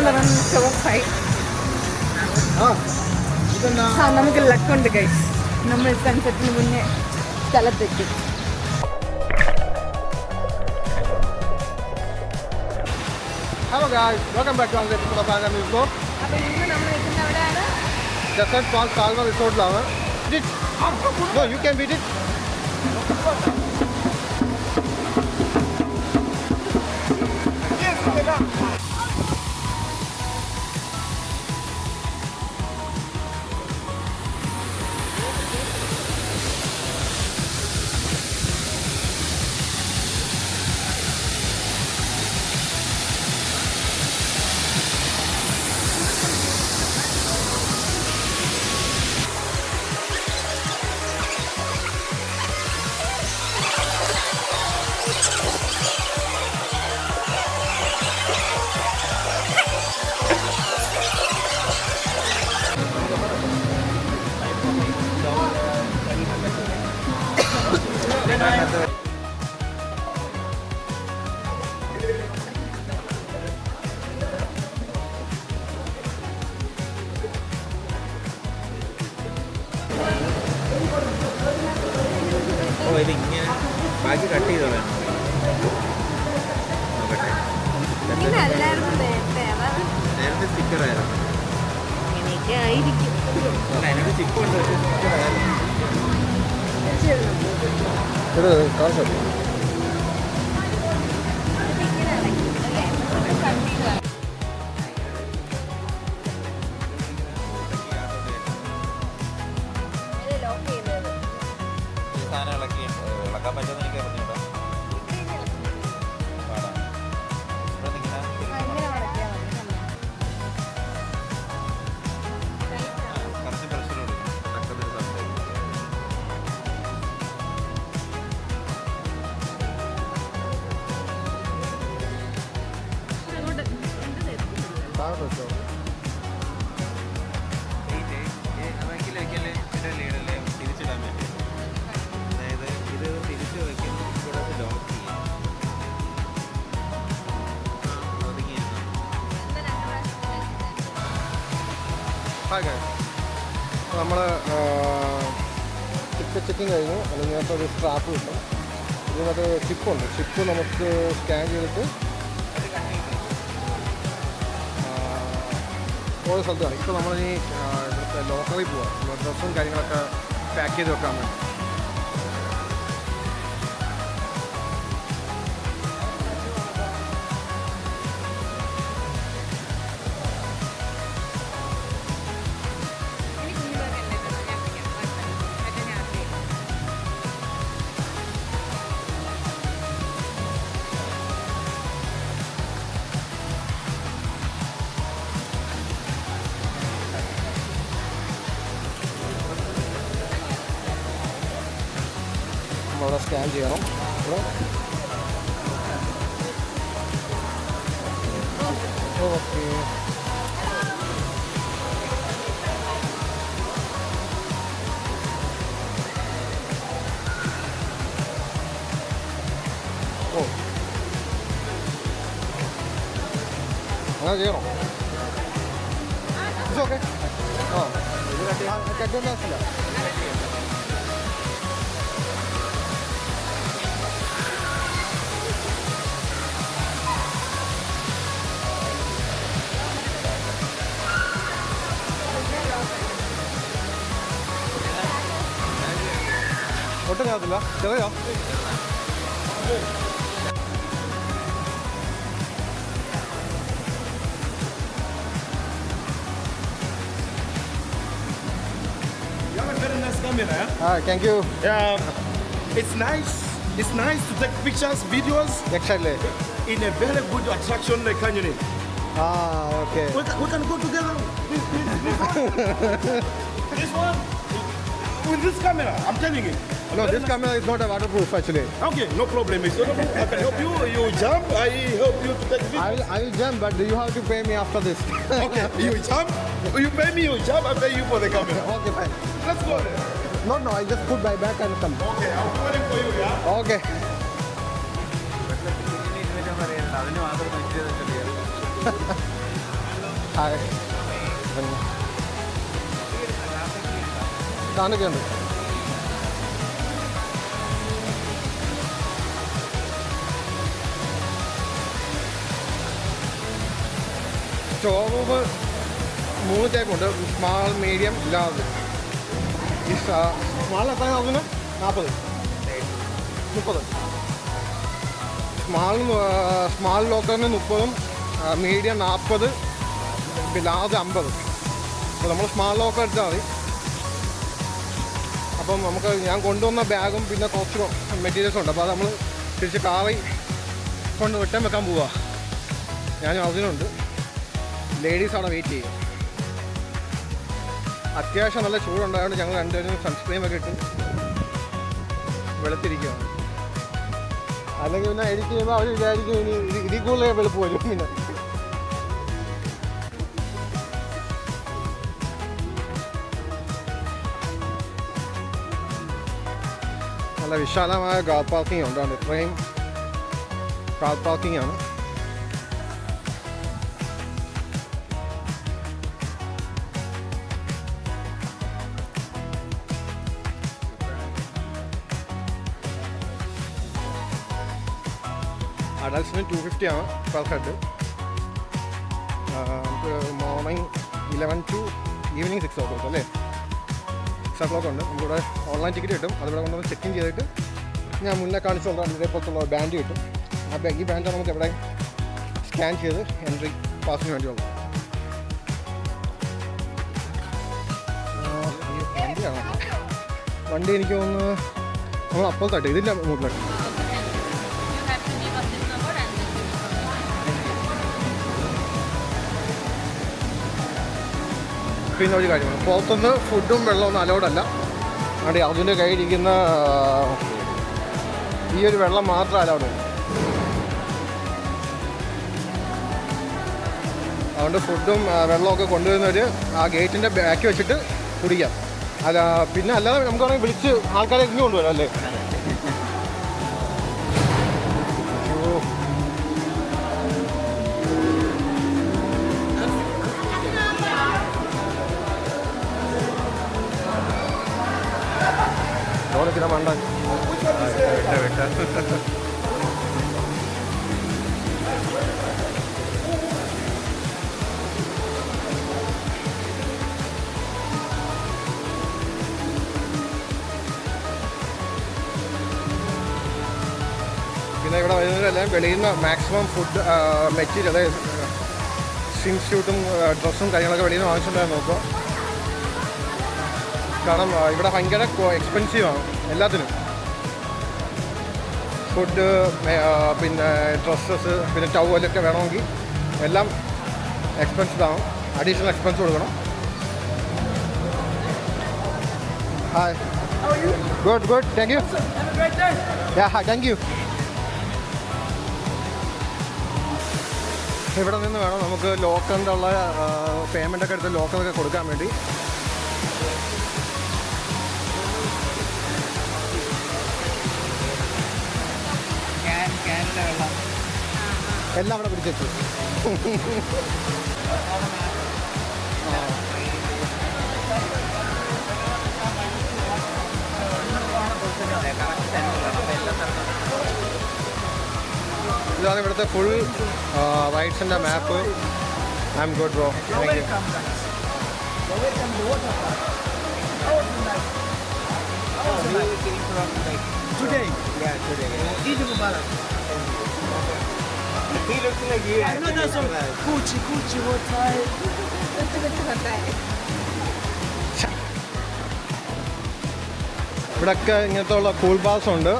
7:11:05. നമുക്ക് ലക്കുണ്ട് ഗൈസ്, നമ്മൾ സൺസെറ്റിന് മുന്നേ സ്ഥലത്തെത്തി. Hello guys, welcome back to our News Vlog. അപ്പോൾ ഇന്ന് നമ്മൾ എത്തുന്ന എവിടെയാണ്? Desert Park Salva റിസോർട്ടിലാണ്. No, you can beat it. ഇതിങ്ങനെ ബാക്കി കട്ട് ചെയ്തോ വേണം നോക്കട്ടെ. നേരത്തെ സ്റ്റിക്കറായിരുന്നു. ഇങ്ങനെയൊക്കെ ആയിരിക്കും. അല്ല അതിനൊരു ചിപ്പ് ഉണ്ട്, പക്ഷേ സ്റ്റിക്കറായിരുന്നു. സാധനം ഇളക്കാൻ പറ്റുമെന്ന് എനിക്ക് അറിഞ്ഞൂടാ. പാടാം. ഇവിടെ നിൽക്കുന്ന കുറച്ച് പ്രശ്നമുണ്ട്. പെട്ടെന്ന് സംസാരിക്കും. ലീഡല്ലേ തിരിച്ചിടാൻ വേണ്ടി. അതായത് ഇത് തിരിച്ച് വയ്ക്കുന്നു, കൂടാതെ ലോക്ക് ചെയ്യാം. ഹായ് ഗൈസ്, നമ്മൾ ടിക്കറ്റ് ചെക്കിങ് കഴിഞ്ഞു. അല്ലെങ്കിൽ ഇങ്ങനത്തെ ഒരു സ്ട്രാപ്പ് കിട്ടും. ഇതിനകത്ത് ചിപ്പുണ്ട്. ചിപ്പ് നമുക്ക് സ്കാൻ ചെയ്തിട്ട് ഓരോ സ്ഥലത്താണ്. ഇപ്പോൾ നമ്മളിനി ഇവിടുത്തെ ലോക്കറിൽ പോവാം. ഡ്രസ്സും കാര്യങ്ങളൊക്കെ പാക്ക് ചെയ്ത് വെക്കാൻ വേണ്ടി. അവിടെ സ്കാൻ ചെയ്യണം. ഓക്കെ, ഓ അങ്ങനെ ചെയ്യണോ? ഓക്കെ. ആ ഇത് കട്ടുകൊണ്ട ആവശ്യമില്ല. ഒട്ടും കാണത്തില്ല, ചെറിയോ? You have a very nice camera. Thank you. Yeah, it's nice. It's nice to take pictures, videos Exactly. in a very good attraction like canyoning. Okay. We can go together. This one with this camera. I'm telling you. No, this camera is not a waterproof actually. Okay, no problem. It's not a problem. I can help you. You jump. I help you to take video. I will jump, but you have to pay me after this. Okay, you jump. You pay me. You jump. I pay you for the camera. Okay, fine. Let's go there. No, I just put my back and come. Okay, I'm waiting for you. Yeah. Okay. അതിന് മാത്രം hi ഇതാണൊക്കെ ഉണ്ട്. Store room 3 ടൈപ്പുണ്ട്. Small, medium, large. ഈ small എത്ര അതിന് 40 30. Small ലോക്കറിന് 30, medium 40, large 50. അപ്പോൾ നമ്മൾ സ്മാൾ ലോക്കർ എടുത്താൽ മതി. അപ്പം നമുക്ക് ഞാൻ കൊണ്ടുവന്ന ബാഗും പിന്നെ കുറച്ച് മെറ്റീരിയൽസും ഉണ്ട്. അപ്പോൾ അത് നമ്മൾ തിരിച്ച് കാറി കൊണ്ട് റിട്ടേൺ വെക്കാൻ പോവുക. ഞാനും അതിനുണ്ട്. ലേഡീസ് അവിടെ വെയിറ്റ് ചെയ്യും. അത്യാവശ്യം നല്ല ചൂടുണ്ടായതുകൊണ്ട് ഞങ്ങൾ രണ്ടുപേരും സൺസ്ക്രീമൊക്കെ ഇട്ട് വെളുത്തിരിക്കുകയാണ്. അല്ലെങ്കിൽ പിന്നെ എഡിറ്റ് ചെയ്യുമ്പോൾ അവർ വിചാരിക്കും ഇനി ഇതിൽ കൂടുതൽ വെളുപ്പ് വരും. പിന്നെ നല്ല വിശാലമായ കാർ പാർക്കിംഗ് ഉണ്ടാണ്. ഇത്രയും കാർ പാർക്കിംഗ് ആണ്. അഡൽട്ട്സിന് 250 ആണ് പെർ ഹെഡ്. നമുക്ക് മോർണിംഗ് 11 to ഈവനിങ് 6 o'clock അല്ലേ? 6 o'clock ഉണ്ട്. നമുക്കിവിടെ ഓൺലൈൻ ടിക്കറ്റ് കിട്ടും. അതിവിടെ കൊണ്ടുവന്ന് ചെക്ക് ഇൻ ചെയ്തിട്ട് ഞാൻ മുന്നേ കാണിച്ചുകൊണ്ടാണ് ഇതേപോലത്തുള്ള ബാൻഡ് കിട്ടും. ഈ ബാൻഡ് നമുക്ക് എവിടെ സ്കാൻ ചെയ്ത് എൻട്രി പാസിന് വേണ്ടിയുള്ളൂ. വണ്ടി എനിക്ക് തോന്നുന്നു നമ്മൾ അപ്പുറത്തായിട്ട് ഇതില്ല മുകളിൽ. പിന്നെ ഒരു കാര്യമാണ്, പുറത്തുനിന്ന് ഫുഡും വെള്ളമൊന്നും അലൗഡല്ല. അവിടെ അതിൻ്റെ കയ്യിലിരിക്കുന്ന ഈ ഒരു വെള്ളം മാത്രം അലൗഡ്. അതുകൊണ്ട് ഫുഡും വെള്ളമൊക്കെ കൊണ്ടുവരുന്നവർ ആ ഗേറ്റിൻ്റെ ബാക്കി വെച്ചിട്ട് കുടിക്കാം. അല്ല പിന്നെ അല്ലാതെ നമുക്ക് വേണമെങ്കിൽ വിളിച്ച് ആൾക്കാരെ ഇങ്ങ് കൊണ്ടുവരാം അല്ലേ? ഓണത്തിന് മണ്ടാൻ പിന്നെ ഇവിടെ വരുന്നതെല്ലാം വെളിയിൽ നിന്ന് മാക്സിമം ഫുഡ് മെറ്റീരിയൽ, അതായത് സ്വിം സ്യൂട്ടും ഡ്രസ്സും കാര്യങ്ങളൊക്കെ വെളിയിൽ നിന്ന് വാങ്ങിച്ചിട്ടുണ്ടായിരുന്നു നോക്കുക. കാരണം ഇവിടെ ഭയങ്കര എക്സ്പെൻസീവാണ് എല്ലാത്തിനും. ഫുഡ്, പിന്നെ ഡ്രസ്സസ്, പിന്നെ ടവലൊക്കെ വേണമെങ്കിൽ എല്ലാം എക്സ്പെൻസീവ് ആവും. അഡീഷണൽ എക്സ്പെൻസ് കൊടുക്കണം. Hi, good good, thank you. Thank you. ഇവിടെ നിന്ന് വേണം നമുക്ക് ലോക്കറിൻ്റെ ഉള്ള പേയ്മെൻ്റൊക്കെ എടുത്ത് ലോക്കറൊക്കെ കൊടുക്കാൻ വേണ്ടി. എല്ലാം അവിടെ പിടിച്ചു. ഇതാണ് ഇവിടുത്തെ ഫുൾ റൈഡ്സിൻ്റെ map. I am good bro, thank you. Today? Yeah, today. Eid Mubarak. He looks like you. I know that's some Gucci, what time? ഇവിടെയൊക്കെ ഇങ്ങനത്തെ ഉള്ള കൂൾ ബാസ് ഉണ്ട്.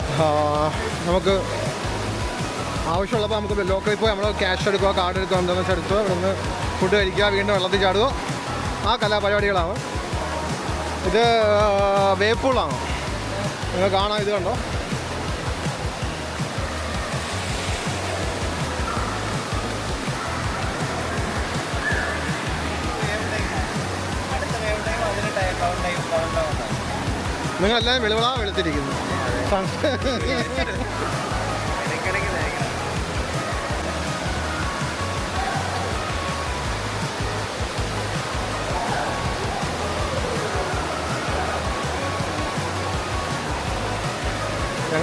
നമുക്ക് ആവശ്യമുള്ളപ്പോൾ നമുക്ക് ലോക്കലിൽ പോയി നമ്മൾ ക്യാഷ് എടുക്കുക, കാർഡ് എടുക്കുക, എന്താണെന്ന് വെച്ചാൽ എടുക്കുക, ഇവിടെ നിന്ന് ഫുഡ് കഴിക്കുക, വീണ്ടും വെള്ളത്തിൽ ചാടുക. ആ കലാപരിപാടികളാണ്. ഇത് വേപ്പൂളാണ്, നിങ്ങൾ കാണാം. ഇത് കണ്ടോ? നിങ്ങളെല്ലാം വെളുത്തിരിക്കുന്നു.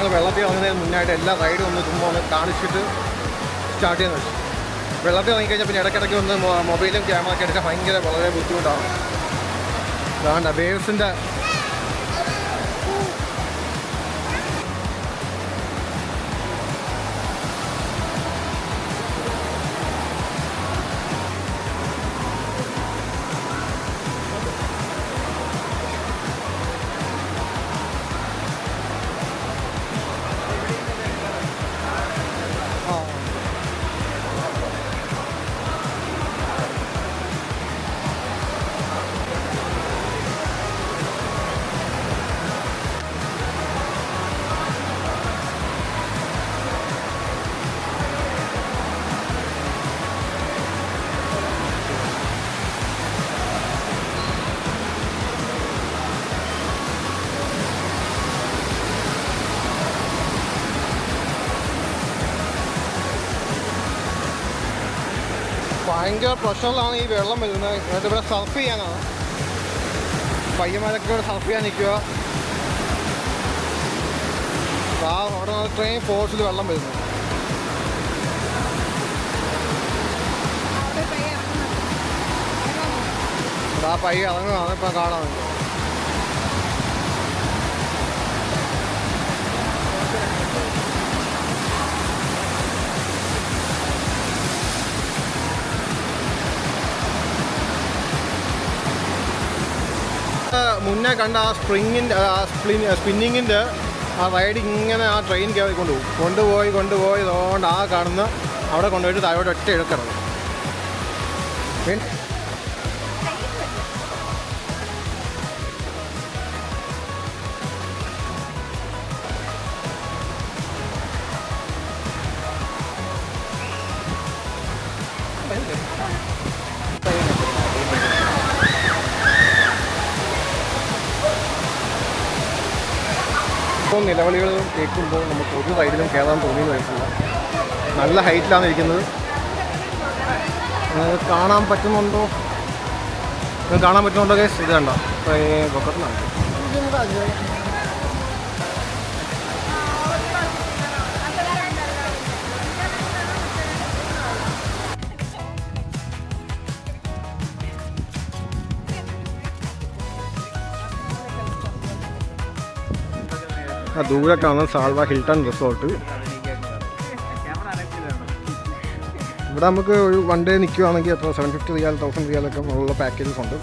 ഞങ്ങൾ വെള്ളത്തിൽ ഇറങ്ങുന്നതിന് മുന്നായിട്ട് എല്ലാ റൈഡും ഒന്ന് ചുമ്മാ ഒന്ന് കാണിച്ചിട്ട് സ്റ്റാർട്ട് ചെയ്യുന്ന വെച്ചു. വെള്ളത്തിൽ ഇറങ്ങിക്കഴിഞ്ഞാൽ പിന്നെ ഇടയ്ക്കിടയ്ക്ക് ഒന്ന് മൊബൈലും ക്യാമറ ഒക്കെ എടുക്കാൻ വളരെ ബുദ്ധിമുട്ടാണ്. അതാണ്ട് വേവ്സിൻ്റെ ഭയങ്കര പ്രഷറിലാണ് ഈ വെള്ളം വരുന്നത്. എന്നിട്ട് ഇവിടെ സർഫ് ചെയ്യാനാണ്. പയ്യന്മാരൊക്കെ ഇവിടെ സർഫ് ചെയ്യാൻ നിൽക്കുക. അവിടെ ട്രെയിൻ ഫോഴ്സിൽ വെള്ളം വരുന്നു. ആ പയ്യ ഇറങ്ങുന്നതാണ് ഇപ്പം കാണാൻ. മുന്നേ കണ്ട ആ സ്പിന്നിങ്ങിൻ്റെ ആ റൈഡ് ഇങ്ങനെ ആ ട്രെയിൻ കയറി കൊണ്ടുപോയി അതുകൊണ്ട് ആ കാണുന്ന അവിടെ കൊണ്ടുപോയിട്ട് താഴോട്ട് ഒറ്റ ഇഴക്കിറങ്ങും. ഇപ്പോൾ നിലവിളികൾ കേൾക്കുമ്പോൾ നമുക്ക് ഒരു സൈഡിലും കയറാൻ തോന്നിയെന്ന് വരില്ല. നല്ല ഹൈറ്റിലാണ് ഇരിക്കുന്നത്. കാണാൻ പറ്റുന്നുണ്ടോ കേസ്? ഇത് കണ്ടോ പൊക്കത്തിലാണ്. ദൂരെ കാണുന്ന സാൽവ ഹിൽട്ടൺ റിസോർട്ട്. ഇവിടെ നമുക്ക് ഒരു വൺ ഡേ നിൽക്കുകയാണെങ്കിൽ എത്ര 750 റിയാൽ 1000 റിയാലൊക്കെ ഉള്ള പാക്കേജസ് ഉണ്ട്.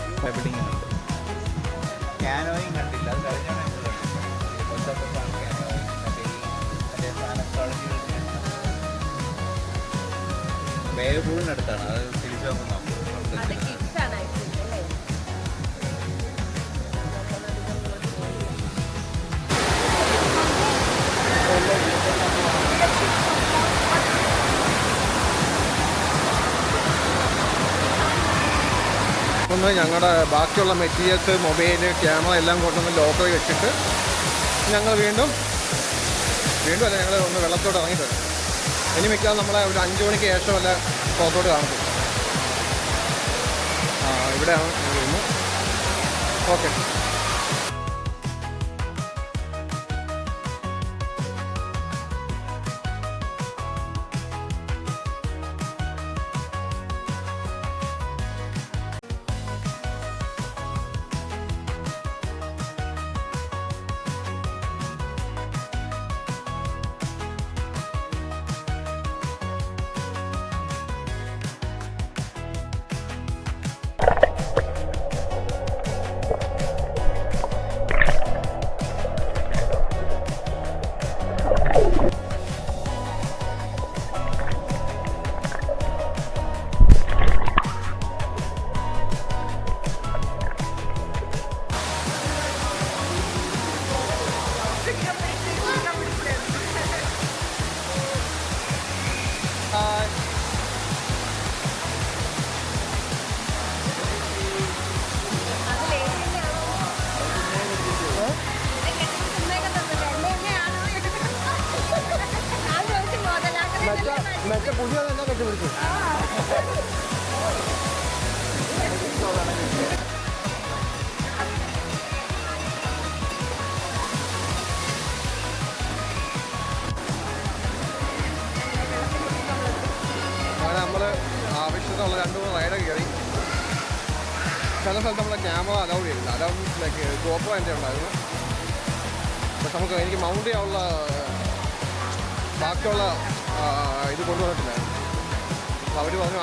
വേഗപ്പൂരിനടുത്താണ് അത് തിരിച്ചു നോക്കുന്നത്. ഒന്ന് ഞങ്ങളുടെ ബാക്കിയുള്ള മെറ്റീരിയൽസ് മൊബൈല് ക്യാമറ എല്ലാം കൊണ്ടൊന്ന് ലോക്കറിൽ വെച്ചിട്ട് ഞങ്ങൾ വീണ്ടും അല്ല ഞങ്ങൾ ഒന്ന് വെള്ളത്തോട്ട് ഇറങ്ങിത്തരും. ഇനി മിക്കാതെ നമ്മളെ ഒരു 5 മണിക്ക് ശേഷം വല്ല പുറത്തോട്ട് കാണും. ഇവിടെയാണ് വരുന്നത്. ഓക്കെ. മറ്റേ പുതിയ തന്നെ കെട്ടിപ്പിടിച്ചു. റൈഡൊക്കെ കയറി. ചില സ്ഥലത്ത് നമ്മളെ ക്യാമറ അലൗഡ് ചെയ്തില്ല. അലൗഡ് ലൈക്ക് ഗോപ്രോ എൻ്റെ ഉണ്ടായിരുന്നു. പക്ഷെ നമുക്ക് എനിക്ക് മൗണ്ട് ചെയ്യാനുള്ള ബാക്കിയുള്ള ഇത് കൊണ്ടുവന്നിട്ടില്ലായിരുന്നു. അപ്പോൾ അവർ പറഞ്ഞു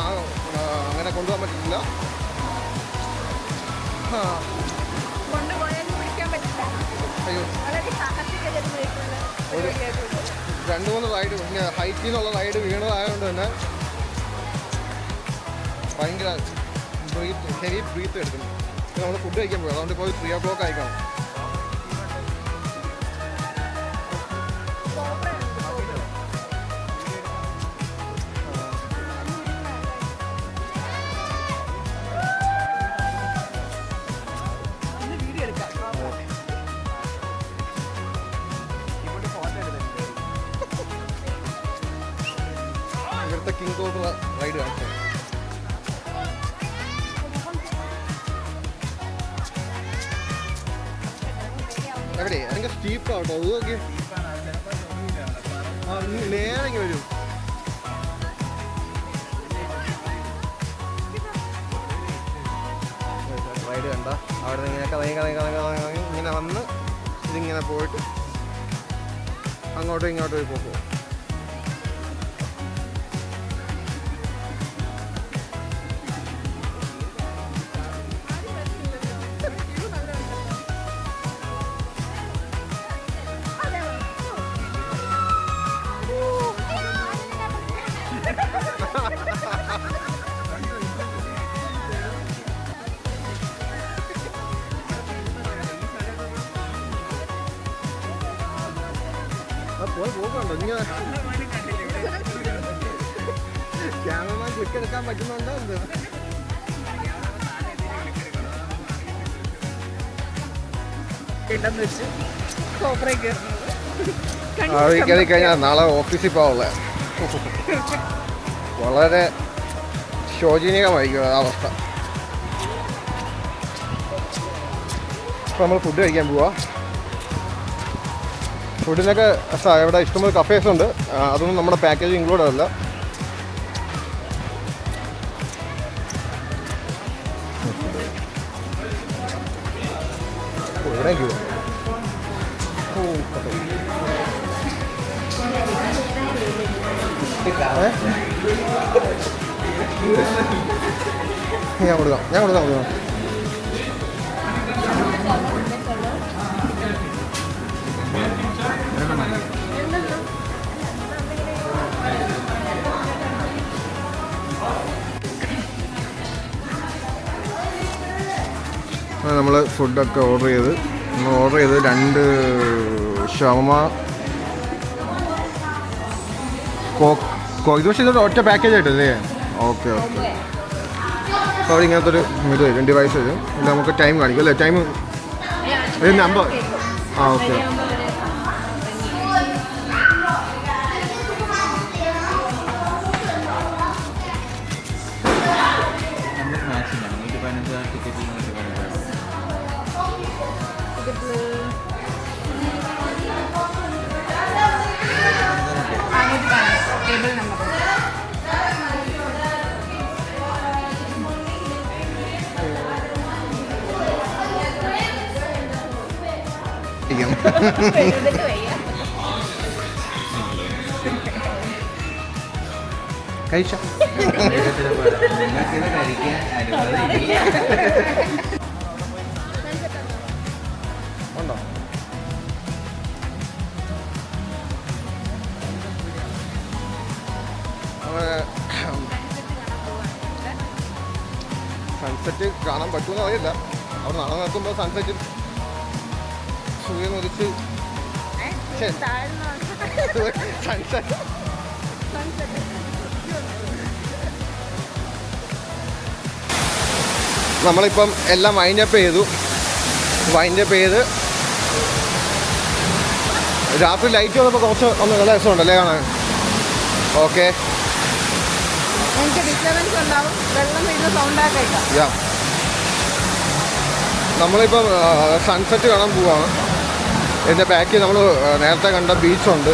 അങ്ങനെ കൊണ്ടുപോകാൻ പറ്റില്ല. അയ്യോ, ഒരു 2-3 റൈഡ് പിന്നെ ഹൈറ്റിൽ നിന്നുള്ള റൈഡ് വീണതായതുകൊണ്ട് തന്നെ ഭയങ്കര ഹെവി ബ്രീത്ത് എടുക്കുന്നു. നമ്മൾ ഫുഡ് കഴിക്കാൻ പോകും. അതുകൊണ്ട് ഇപ്പോൾ 3 o'clock ആയിക്കാണ്. ഇവിടുത്തെ കിങ് കോബ്ര റൈഡ് കാണിച്ചു. എവിടെ എനിക്ക് സ്റ്റീപ്പാട്ടോ അത് നോക്കി. നേരെ വരും. റൈഡ് കണ്ട അവിടെ നിന്ന് ഇങ്ങനെ കറങ്ങി ഇങ്ങനെ വന്ന് ഇതിങ്ങനെ പോയിട്ട് അങ്ങോട്ടും ഇങ്ങോട്ടും ഒരു പോക്കോ. പോകണ്ടോ നിങ്ങൾ ക്യാമറമാൻ ക്ലിക്ക് എടുക്കാൻ പറ്റുന്നുണ്ടോ എന്ത്? കയറി കഴിഞ്ഞാൽ നാളെ ഓഫീസിൽ പോകാനുള്ള വളരെ ശോചനീയമായിരിക്കും ആ അവസ്ഥ. ഇപ്പം നമ്മൾ ഫുഡ് കഴിക്കാൻ പോവാ. ഫുഡിനൊക്കെ ഇവിടെ ഇഷ്ടംപോലെ കഫേസ് ഉണ്ട്. അതൊന്നും നമ്മുടെ പാക്കേജ് ഇൻക്ലൂഡ് അല്ല. ഞാൻ കൊടുക്കാം. നമ്മൾ ഫുഡൊക്കെ ഓർഡർ ചെയ്ത് 2 ഷവർമ ഇത്. പക്ഷേ ഇതൊരു ഒറ്റ പാക്കേജ് ആയിട്ടല്ലേ? ഓക്കെ. അപ്പോൾ അവിടെ ഇങ്ങനത്തെ ഒരു ഇത് വരും, ഡിവൈസ് വരും. ഇല്ല നമുക്ക് ടൈം കാണിക്കും അല്ലേ? Time number. ഓക്കെ. കഴിച്ച ഉണ്ടോ? സൺസെറ്റ് കാണാൻ പറ്റുമെന്ന് അറിയില്ല. അവിടെ നടന്നു നോക്കുമ്പോൾ സൺസെറ്റ് സൂര്യൻ ഉദിച്ച് സൺസെറ്റ് നമ്മളിപ്പം എല്ലാം വൈൻഡപ്പ് ചെയ്ത് രാത്രി ലൈറ്റ് വന്നപ്പോൾ കുറച്ച് ഒന്ന് നല്ല രസമുണ്ടല്ലേ കാണാൻ. ഓക്കെ. നമ്മളിപ്പം സൺസെറ്റ് കാണാൻ പോവാണ്. എൻ്റെ ബാക്കിൽ നമ്മൾ നേരത്തെ കണ്ട ബീച്ചുണ്ട്.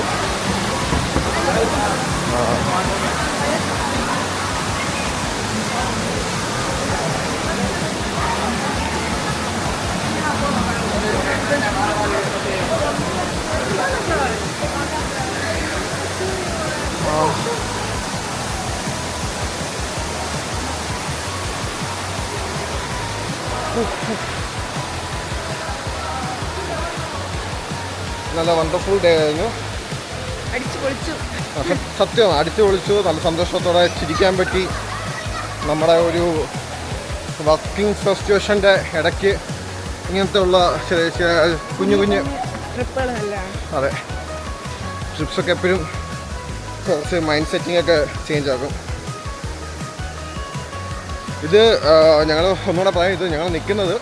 നല്ല വണ്ടർഫുൾ ഡേ ആയിരുന്നു. അടിച്ചു പൊളിച്ചു. സത്യം അടിച്ചു പൊളിച്ചു. നല്ല സന്തോഷത്തോടെ ചിരിക്കാൻ പറ്റി. നമ്മുടെ ഒരു വർക്കിംഗ് സിറ്റുവേഷൻ്റെ ഇടയ്ക്ക് ഇങ്ങനത്തെ ഉള്ള ചെറിയ കുഞ്ഞു ട്രിപ്പുകൾ നല്ലതാണ്. അതെ, ട്രിപ്സൊക്കെ എപ്പോഴും കുറച്ച് മൈൻഡ് സെറ്റിംഗ് ചേഞ്ച് ആക്കും. ഇത് ഞങ്ങൾ ഒന്നുകൂടെ പറയാം, ഇത് ഞങ്ങൾ നിൽക്കുന്നത്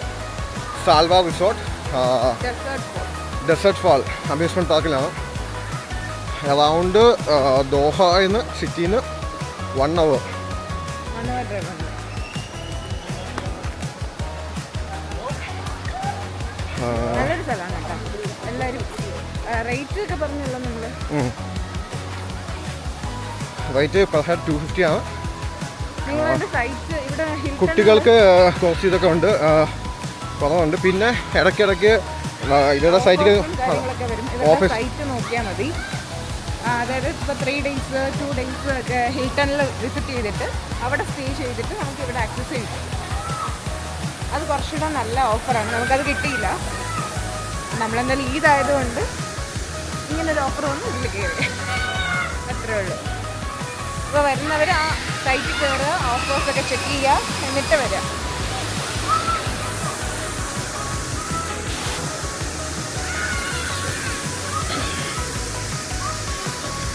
Salwa resort desert fall amusement പാർക്കിലാണ്. അറൗണ്ട് ദോഹയിൽ സിറ്റിയിൽ നിന്ന് 1 hour. നല്ലൊരു സ്ഥലമാണ് കേട്ടോ. എല്ലാവരും റേറ്റ് ഒക്കെ പറഞ്ഞല്ലോ നിങ്ങൾ. റേറ്റ് പെർ ഹെഡ് 250 ആണ്. നിങ്ങളുടെ സൈറ്റ് ഇവിടെ കുട്ടികൾക്ക് കുറച്ച് ഇതൊക്കെ ഉണ്ട്, കുറവുണ്ട്. പിന്നെ ഇടയ്ക്കിടയ്ക്ക് ഇവരുടെ സൈറ്റിൽ ഓഫീസ് സൈറ്റ് നോക്കിയാൽ മതി. അതായത് ഇപ്പോൾ 3 days 2 days ഒക്കെ ഹിൽട്ടണിൽ വിസിറ്റ് ചെയ്തിട്ട് അവിടെ സ്റ്റേ ചെയ്തിട്ട് നമുക്ക് ഇവിടെ ആക്സസ് ചെയ്യും. അത് കുറച്ചുകൂടെ നല്ല ഓഫറാണ്. നമുക്കത് കിട്ടിയില്ല. നമ്മളെന്തായാലും ഈദായതുകൊണ്ട് ഇങ്ങനൊരു ഓഫർ വന്ന് ഇതിൽ കയറി, അത്രേ ഉള്ളൂ. അപ്പോൾ വരുന്നവർ ആ സൈറ്റിൽ കയറുക, ഓഫേഴ്സൊക്കെ ചെക്ക് ചെയ്യുക, എന്നിട്ട് വരിക.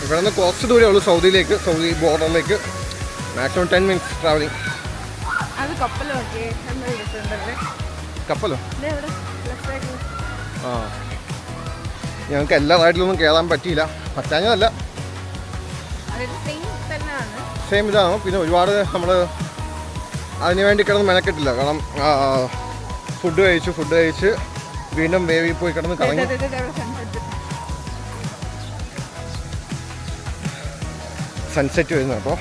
ഇവിടെ നിന്ന് കുറച്ച് ദൂരമേ ഉള്ളൂ സൗദിയിലേക്ക്, സൗദി ബോർഡറിലേക്ക്. Maximum 10 minutes travelling. അത് കപ്പലൊക്കെ രസമുണ്ടല്ലേ. കപ്പലോ? ആ, ഞങ്ങൾക്ക് എല്ലാ റൈഡിലൊന്നും കയറാൻ പറ്റിയില്ല. പറ്റാഞ്ഞതല്ല, സെയിം ഇതാണ്. പിന്നെ ഒരുപാട് നമ്മൾ അതിന് വേണ്ടി കിടന്ന് മെനക്കെട്ടില്ല. കാരണം ഫുഡ് കഴിച്ച് വീണ്ടും വേവി പോയി കിടന്ന് കറങ്ങി. സൺസെറ്റ് വരുന്നു കേട്ടോ.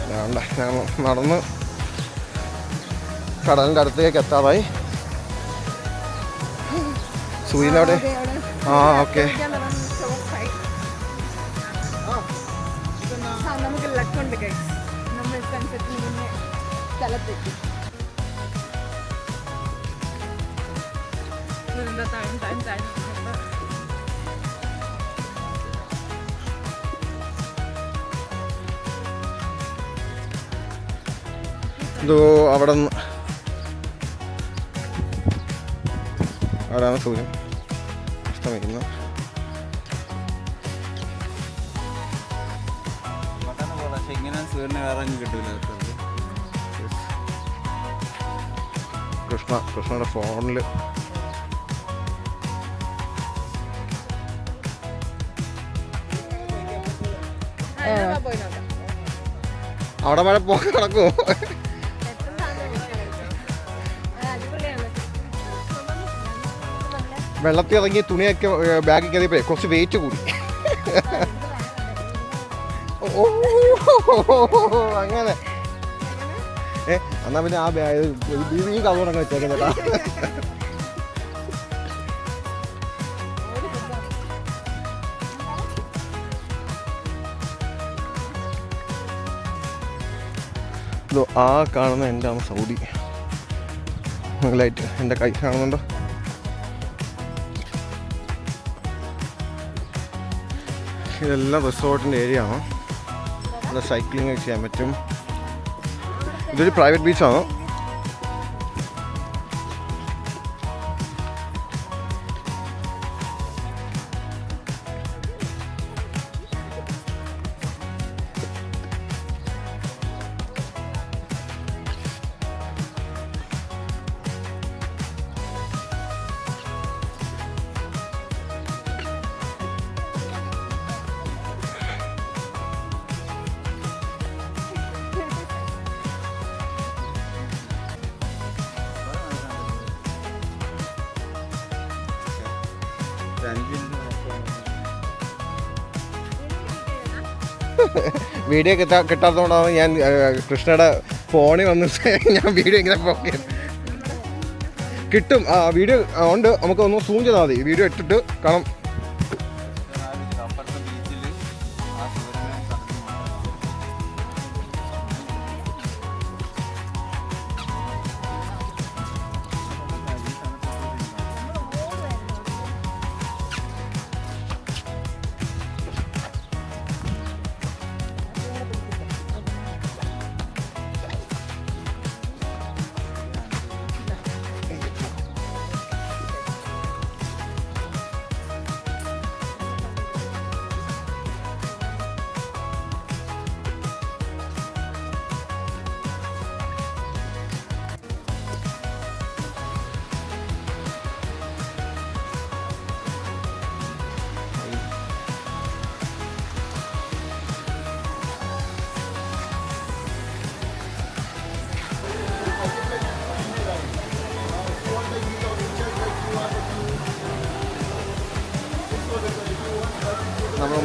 ഞാൻ നടന്ന് കടലിൻ്റെ അടുത്തേക്ക് എത്താറായി. സൂര്യനവിടെ. ആ, ഓക്കെ. നമുക്ക് ലക്കുണ്ട് ഗൈസ്, നമ്മൾ സൺസെറ്റിന് മുന്നേ സ്ഥലത്തെത്തി. അവിടെ നിന്ന് അവിടെയാണ് സൂര്യൻ അസ്തമിക്കുന്നത്. ഇങ്ങനെ സൂര്യനെ വേറെ കിട്ടൂല. കൃഷ്ണയുടെ ഫോണിൽ അവിടെ മഴ പോക്ക് നടക്കുമോ? വെള്ളത്തിൽ ഇറങ്ങി തുണിയൊക്കെ ബാഗിൽ കയറിയപ്പോഴേ കുറച്ച് വെയിറ്റ് കൂടി. ഓ, അങ്ങനെ. എന്നാ പിന്നെ ആ ഈ കവറങ്ങ് വെച്ചേക്കുന്നേട്ടാ. ആ കാണുന്ന എൻ്റെ ആണ് സൗദി. ലൈറ്റ് എൻ്റെ കൈ കാണുന്നുണ്ടോ? ഇതെല്ലാം റിസോർട്ടിൻ്റെ ഏരിയ ആണ്. ഇവിടെ സൈക്ലിംഗ് ഒക്കെ ചെയ്യാൻ പറ്റും. ഇതൊരു പ്രൈവറ്റ് ബീച്ചാണ്. വീഡിയോ കിട്ടാത്തതുകൊണ്ടാണ് ഞാൻ കൃഷ്ണയുടെ ഫോണിൽ വന്ന് ഞാൻ വീഡിയോ ഇങ്ങനെ പോക്കിയത്. കിട്ടും, വീഡിയോ ഉണ്ട്. നമുക്ക് ഒന്ന് സൂം ചെയ്താൽ മതി. വീഡിയോ ഇട്ടിട്ട് കാണാം.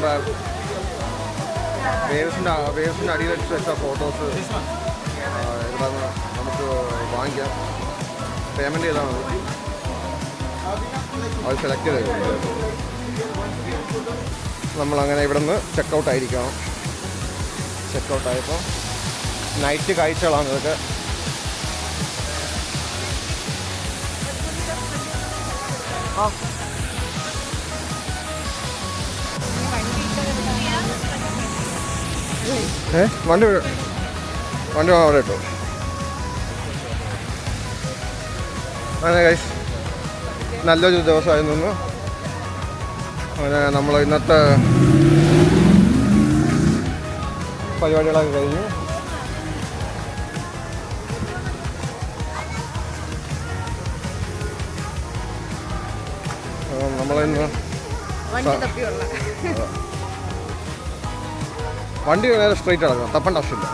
നമ്മുടെ വേവ്സിൻ്റെ അടിയിലടിച്ച് വെച്ച ഫോട്ടോസ് ഇവിടെ നമുക്ക് വാങ്ങിക്കാം. പേയ്മെൻറ്റ് ചെയ്താൽ മതി. അത് സെലക്ട് ചെയ്ത് നമ്മളങ്ങനെ ഇവിടെ നിന്ന് ചെക്കൗട്ട് ആയിരിക്കണം. ചെക്കൗട്ടായപ്പോൾ നൈറ്റ് കാഴ്ചകളാണ് ഇതൊക്കെ. ആ വണ്ടി അവിടെ ഇട്ടു. അങ്ങനെ ഗൈസ് നല്ലൊരു ദിവസമായിരുന്നു. അങ്ങനെ നമ്മൾ ഇന്നത്തെ പരിപാടികളൊക്കെ കഴിഞ്ഞു. നമ്മളിന്ന് വണ്ടി നേരെ സ്ട്രൈറ്റ് അടക്കാം, തപ്പേണ്ട ആവശ്യമില്ല.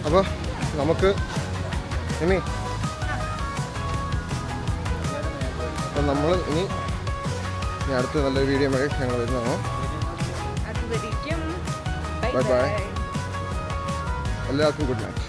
അപ്പോൾ നമുക്ക് ഇനി അപ്പം നമ്മൾ ഇനി അടുത്ത നല്ലൊരു വീഡിയോ ആയി ഞങ്ങൾ വരുന്നതാണോ. Bye bye. എല്ലാവർക്കും ഗുഡ് നൈറ്റ്.